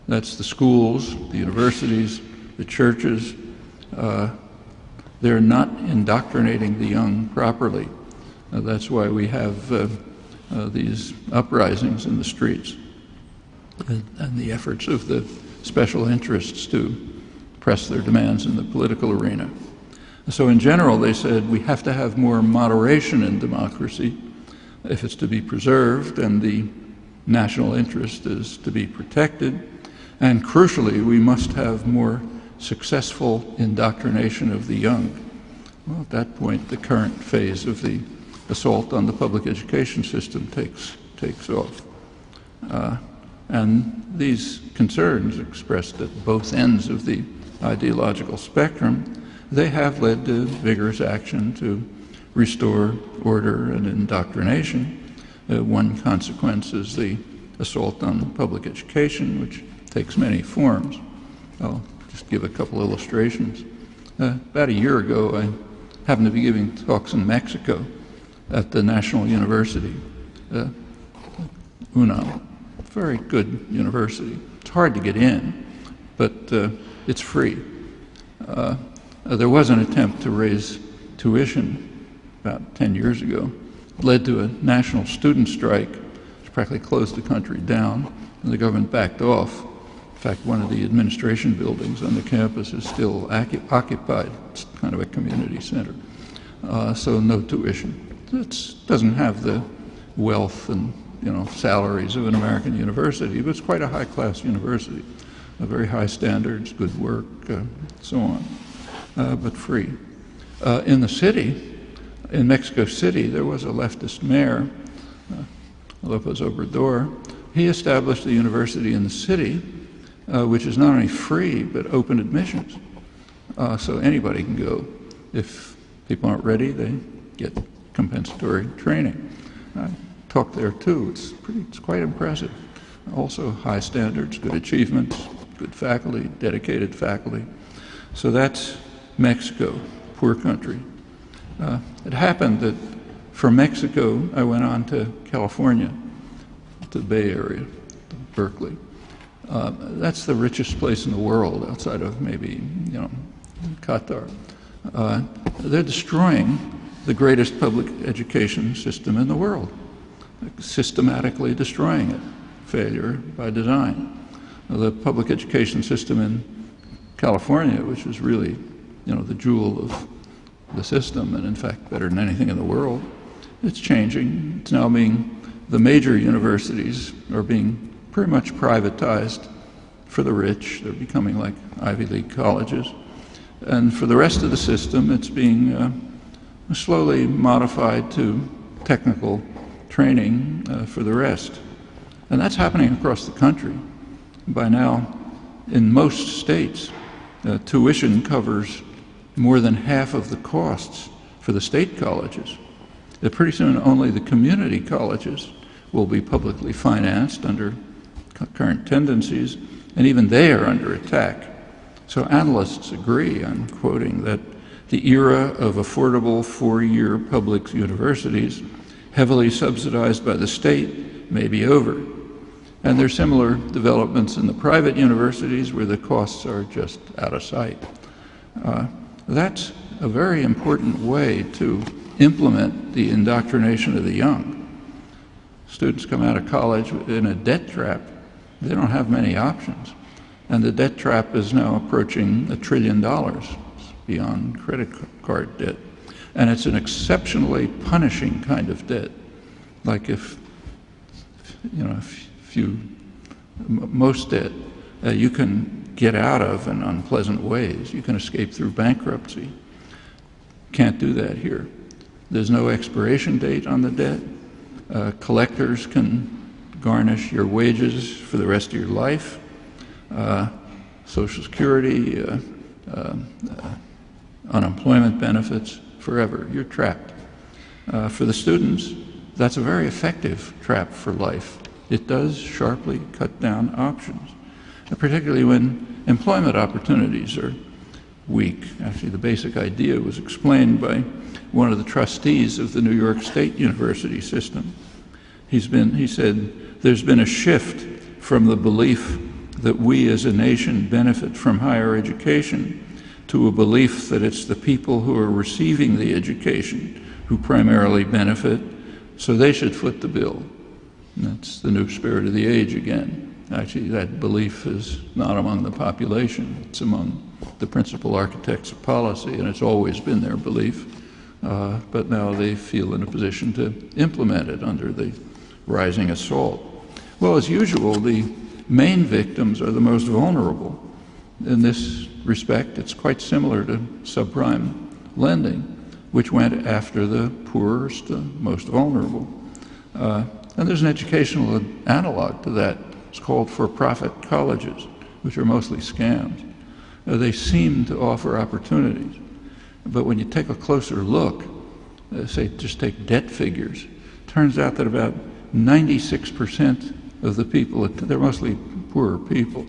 That's the schools, the universities, the churches. They're not indoctrinating the young properly. That's why we have these uprisings in the streets and the efforts of the special interests to press their demands in the political arena. So in general, they said we have to have more moderation in democracy if it's to be preserved and the national interest is to be protected. And crucially, we must have more successful indoctrination of the young. Well, at that point, the current phase of the assault on the public education system takes off. And these concerns expressed at both ends of the ideological spectrum, they have led to vigorous action to restore order and indoctrination. One consequence is the assault on public education, which takes many forms. I'll just give a couple illustrations. About a year ago, I happened to be giving talks in Mexico at the National University, UNAM. Very good university. It's hard to get in, but it's free. There was an attempt to raise tuition about 10 years ago. It led to a national student strike, which practically closed the country down, and the government backed off. In fact, one of the administration buildings on the campus is still occupied. It's kind of a community center. So no tuition. It doesn't have the wealth and salaries of an American university, but it's quite a high-class university. Very high standards, good work, so on, but free. In the city, in Mexico City, there was a leftist mayor, López Obrador. He established a university in the city, which is not only free, but open admissions. So anybody can go. If people aren't ready, they get compensatory training. I taught there too. It's quite impressive. Also high standards, good achievements, good faculty, dedicated faculty. So that's Mexico, poor country. It happened that from Mexico, I went on to California, to the Bay Area, to Berkeley. That's the richest place in the world, outside of maybe, Qatar. They're destroying the greatest public education system in the world, systematically destroying it, failure by design. The public education system in California, which is really, the jewel of the system, and in fact better than anything in the world, it's changing. It's now the major universities are being pretty much privatized for the rich. They're becoming like Ivy League colleges. And for the rest of the system, it's being slowly modified to technical training for the rest. And that's happening across the country. By now, in most states, tuition covers more than half of the costs for the state colleges. Pretty soon, only the community colleges will be publicly financed under current tendencies, and even they are under attack. So analysts agree, I'm quoting, that the era of affordable four-year public universities, heavily subsidized by the state, may be over. And there are similar developments in the private universities where the costs are just out of sight. That's a very important way to implement the indoctrination of the young. Students come out of college in a debt trap. They don't have many options. And the debt trap is now approaching $1 trillion. It's beyond credit card debt. And it's an exceptionally punishing kind of debt. Like most debt you can get out of in unpleasant ways. You can escape through bankruptcy. Can't do that here. There's no expiration date on the debt. Collectors can garnish your wages for the rest of your life. Social Security, unemployment benefits, forever. You're trapped. For the students, that's a very effective trap for life. It does sharply cut down options, particularly when employment opportunities are weak. Actually, the basic idea was explained by one of the trustees of the New York State University system. He said, there's been a shift from the belief that we as a nation benefit from higher education to a belief that it's the people who are receiving the education who primarily benefit, so they should foot the bill. And that's the new spirit of the age again. Actually, that belief is not among the population. It's among the principal architects of policy, and it's always been their belief. But now they feel in a position to implement it under the rising assault. Well, as usual, the main victims are the most vulnerable. In this respect, it's quite similar to subprime lending, which went after the poorest, the most vulnerable. And there's an educational analog to that. It's called for-profit colleges, which are mostly scams. They seem to offer opportunities, but when you take a closer look, say just take debt figures, turns out that about 96% of the people, they're mostly poorer people,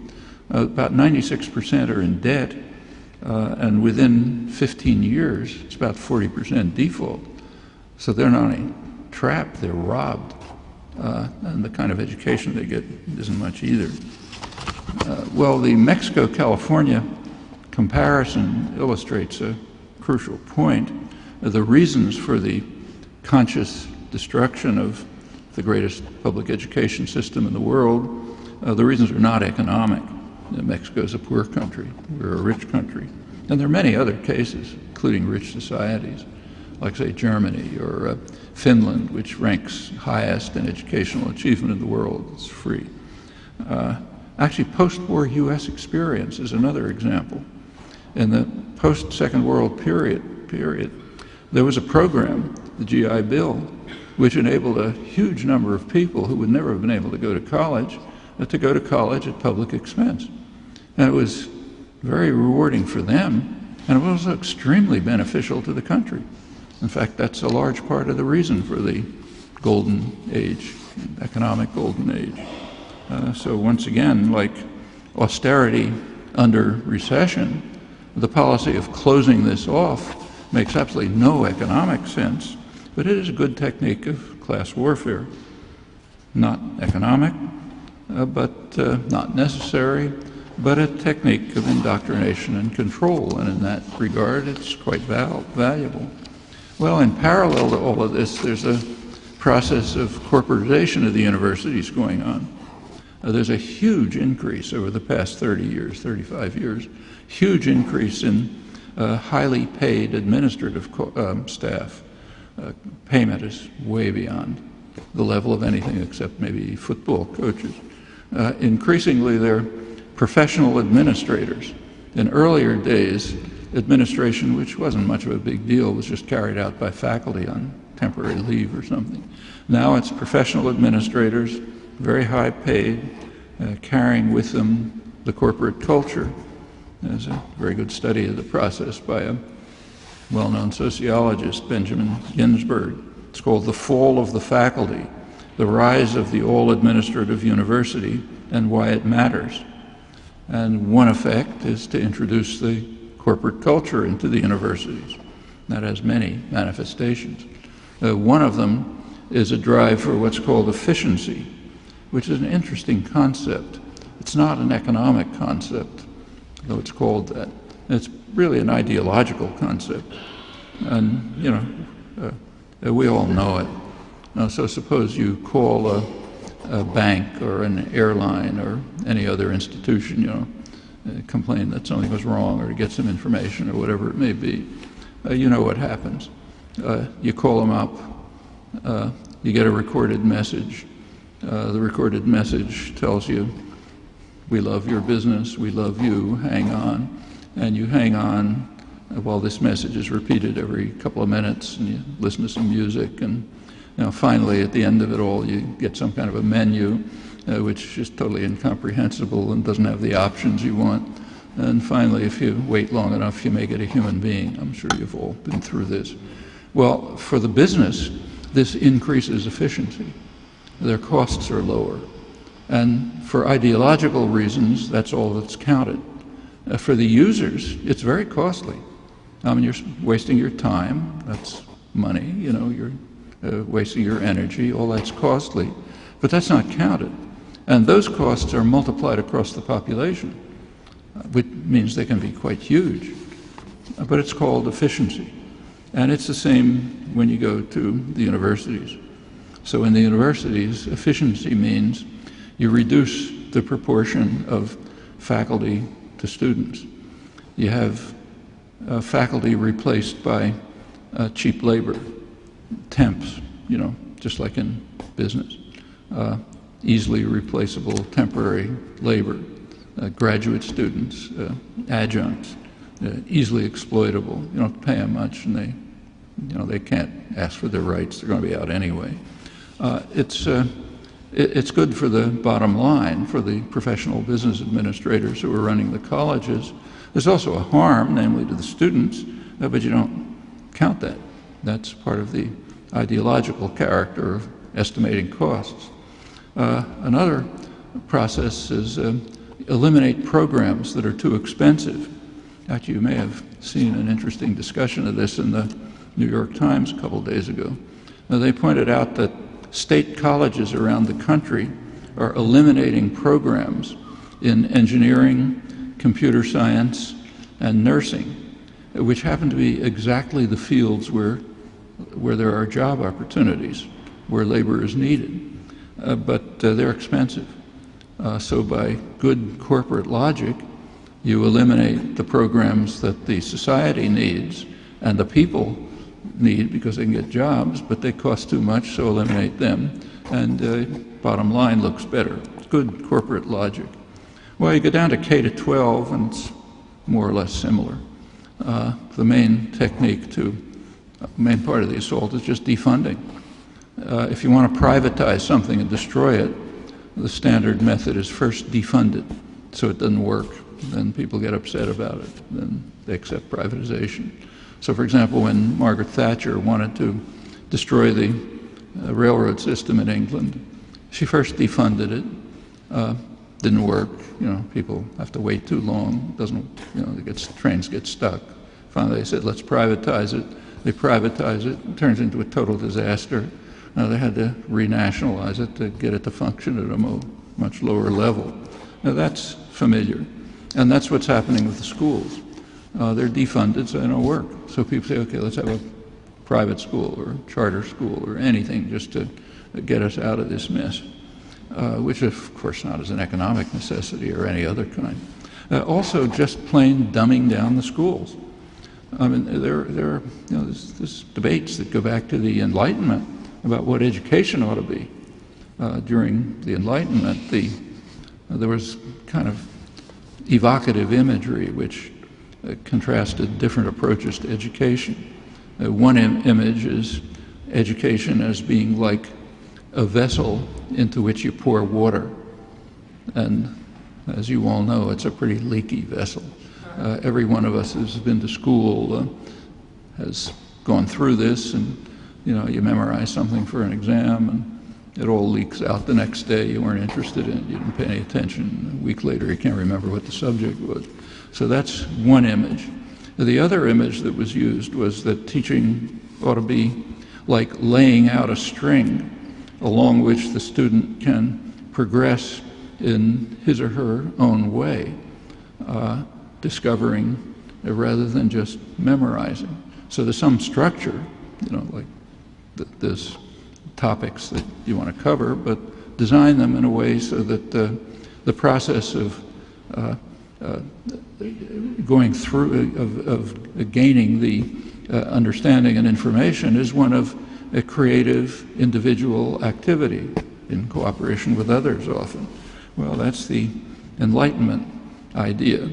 about 96% are in debt, and within 15 years, it's about 40% default. So they're not only trapped, they're robbed. And the kind of education they get isn't much either. Well, the Mexico-California comparison illustrates a crucial point. The reasons for the conscious destruction of the greatest public education system in the world, the reasons are not economic. Mexico is a poor country. We're a rich country. And there are many other cases, including rich societies, like, say, Germany or Finland, which ranks highest in educational achievement in the world. It's free. Actually, post-war U.S. experience is another example. In the post-Second World period, there was a program, the GI Bill, which enabled a huge number of people who would never have been able to go to college at public expense. And it was very rewarding for them, and it was also extremely beneficial to the country. In fact, that's a large part of the reason for the golden age, economic golden age. So once again, like austerity under recession, the policy of closing this off makes absolutely no economic sense, but it is a good technique of class warfare. Not economic, but not necessary, but a technique of indoctrination and control, and in that regard, it's quite valuable. Well, in parallel to all of this, there's a process of corporatization of the universities going on. There's a huge increase over the past 30 years, 35 years, huge increase in highly paid administrative staff. Payment is way beyond the level of anything except maybe football coaches. Increasingly, they're professional administrators. In earlier days, administration, which wasn't much of a big deal, was just carried out by faculty on temporary leave or something. Now it's professional administrators, very high paid, carrying with them the corporate culture. There's a very good study of the process by a well-known sociologist, Benjamin Ginsberg. It's called The Fall of the Faculty, the Rise of the All-Administrative University and Why It Matters. And one effect is to introduce the corporate culture into the universities. That has many manifestations. One of them is a drive for what's called efficiency, which is an interesting concept. It's not an economic concept, though it's called that. It's really an ideological concept. And, we all know it. Now, so suppose you call a bank or an airline or any other institution, complain that something was wrong or to get some information or whatever it may be. You know what happens. You call them up, you get a recorded message. The recorded message tells you, we love your business, we love you, hang on. And you hang on while this message is repeated every couple of minutes, and you listen to some music, and Finally, at the end of it all, you get some kind of a menu, which is totally incomprehensible and doesn't have the options you want. And finally, if you wait long enough, you may get a human being. I'm sure you've all been through this. Well, for the business, this increases efficiency. Their costs are lower. And for ideological reasons, that's all that's counted. For the users, it's very costly. I mean, you're wasting your time, that's money, you're wasting your energy, all that's costly. But that's not counted. And those costs are multiplied across the population, which means they can be quite huge. But it's called efficiency. And it's the same when you go to the universities. So in the universities, efficiency means you reduce the proportion of faculty to students. You have faculty replaced by cheap labor, temps, just like in business. Easily replaceable temporary labor, graduate students, adjuncts, easily exploitable. You don't pay them much, and they can't ask for their rights. They're going to be out anyway. It's good for the bottom line, for the professional business administrators who are running the colleges. There's also a harm, namely to the students, but you don't count that. That's part of the ideological character of estimating costs. Another process is eliminate programs that are too expensive. Actually, you may have seen an interesting discussion of this in the New York Times a couple days ago. They pointed out that state colleges around the country are eliminating programs in engineering, computer science, and nursing, which happen to be exactly the fields where there are job opportunities, where labor is needed. But they're expensive. So by good corporate logic, you eliminate the programs that the society needs and the people need because they can get jobs, but they cost too much, so eliminate them. And bottom line looks better. It's good corporate logic. Well, you go down to K-12, and it's more or less similar. The main main part of the assault is just defunding. If you want to privatize something and destroy it, the standard method is first defund it so it doesn't work. Then people get upset about it. Then they accept privatization. So, for example, when Margaret Thatcher wanted to destroy the railroad system in England, she first defunded it. Didn't work. People have to wait too long. Trains get stuck. Finally, they said, let's privatize it. They privatize it. It turns into a total disaster. Now they had to renationalize it to get it to function at a much lower level. Now that's familiar. And that's what's happening with the schools. They're defunded, so they don't work. So people say, okay, let's have a private school or charter school or anything just to get us out of this mess, which of course not as an economic necessity or any other kind. Also just plain dumbing down the schools. I mean, there's debates that go back to the Enlightenment about what education ought to be. During the Enlightenment, there was kind of evocative imagery which contrasted different approaches to education. One image is education as being like a vessel into which you pour water. And as you all know, it's a pretty leaky vessel. Every one of us has been to school, has gone through this, and you memorize something for an exam, and it all leaks out the next day. You weren't interested in it. You didn't pay any attention. A week later, you can't remember what the subject was. So that's one image. The other image that was used was that teaching ought to be like laying out a string along which the student can progress in his or her own way, discovering rather than just memorizing. So there's some structure, like there's topics that you want to cover, but design them in a way so that the process of going through, of gaining the understanding and information is one of a creative individual activity in cooperation with others often. Well, that's the Enlightenment idea.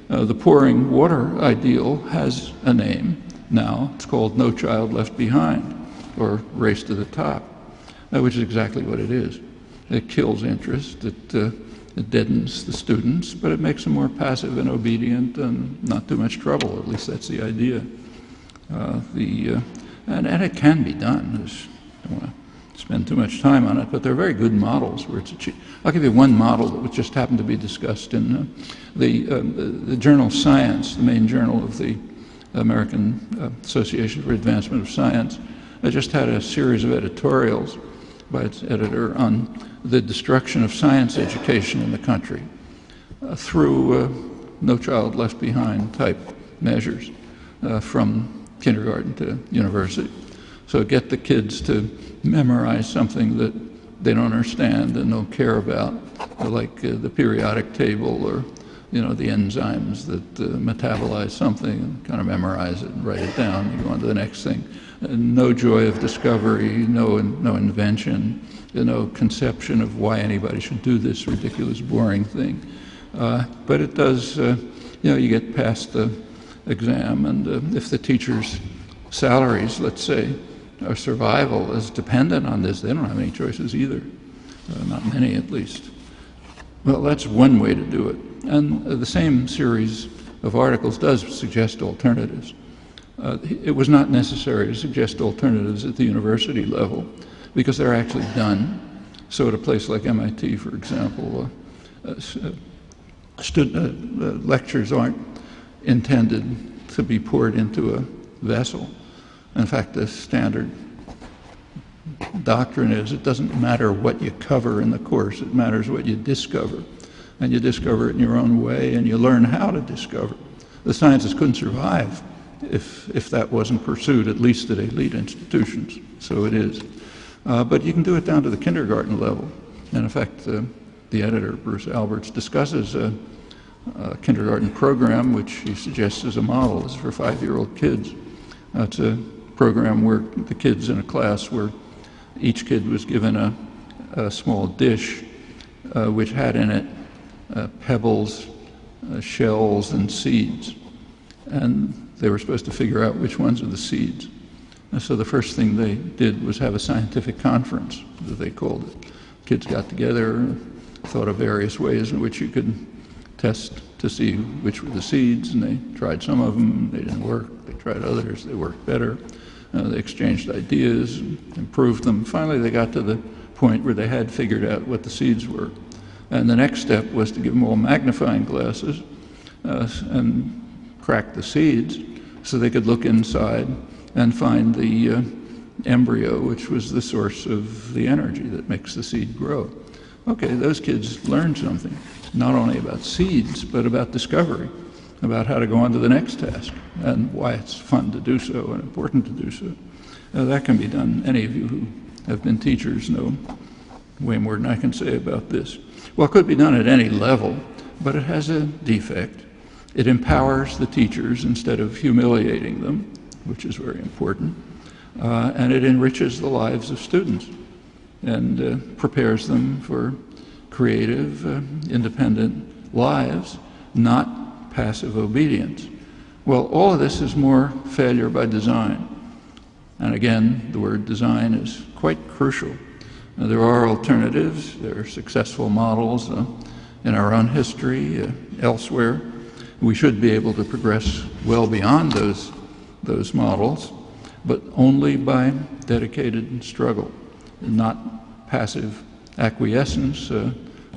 The pouring water ideal has a name now. It's called No Child Left Behind. or race to the top, which is exactly what it is. It kills interest, it deadens the students, but it makes them more passive and obedient and not too much trouble. At least that's the idea. And it can be done. I don't want to spend too much time on it, but they're very good models where it's achieved. I'll give you one model that just happened to be discussed in the journal Science, the main journal of the American Association for Advancement of Science. I just had a series of editorials by its editor on the destruction of science education in the country through No Child Left Behind type measures from kindergarten to university. So get the kids to memorize something that they don't understand and don't care about, like the periodic table or the enzymes that metabolize something, and kind of memorize it and write it down. You go on to the next thing. And no joy of discovery, no invention, no conception of why anybody should do this ridiculous, boring thing. But it does, you get past the exam, and if the teacher's salaries, let's say, or survival is dependent on this, they don't have any choices either. Not many, at least. Well, that's one way to do it. And the same series of articles does suggest alternatives. It was not necessary to suggest alternatives at the university level because they're actually done. So at a place like MIT, for example, lectures aren't intended to be poured into a vessel. In fact, the standard doctrine is it doesn't matter what you cover in the course, it matters what you discover. And you discover it in your own way, and you learn how to discover. The sciences couldn't survive if that wasn't pursued, at least at elite institutions. So it is. But you can do it down to the kindergarten level. And in fact, the editor, Bruce Alberts, discusses a kindergarten program which he suggests as a model. It's for 5-year-old kids. It's a program where the kids in a class where each kid was given a small dish which had in it pebbles, shells, and seeds. And they were supposed to figure out which ones are the seeds. And so the first thing they did was have a scientific conference, that they called it. Kids got together, thought of various ways in which you could test to see which were the seeds, and they tried some of them, they didn't work. They tried others, they worked better. They exchanged ideas, improved them. Finally, they got to the point where they had figured out what the seeds were. And the next step was to give them all magnifying glasses and crack the seeds so they could look inside and find the embryo, which was the source of the energy that makes the seed grow. Okay, those kids learned something, not only about seeds, but about discovery, about how to go on to the next task and why it's fun to do so and important to do so. That can be done. Any of you who have been teachers know way more than I can say about this. Well, it could be done at any level, but it has a defect. It empowers the teachers instead of humiliating them, which is very important, and it enriches the lives of students and prepares them for creative, independent lives, not passive obedience. Well, all of this is more failure by design. And again, the word design is quite crucial. There are alternatives. There are successful models in our own history, elsewhere. We should be able to progress well beyond those models, but only by dedicated struggle, not passive acquiescence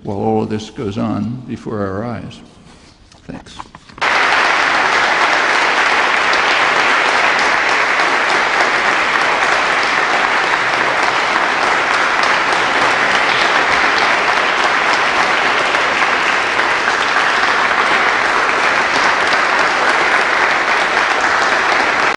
while all of this goes on before our eyes.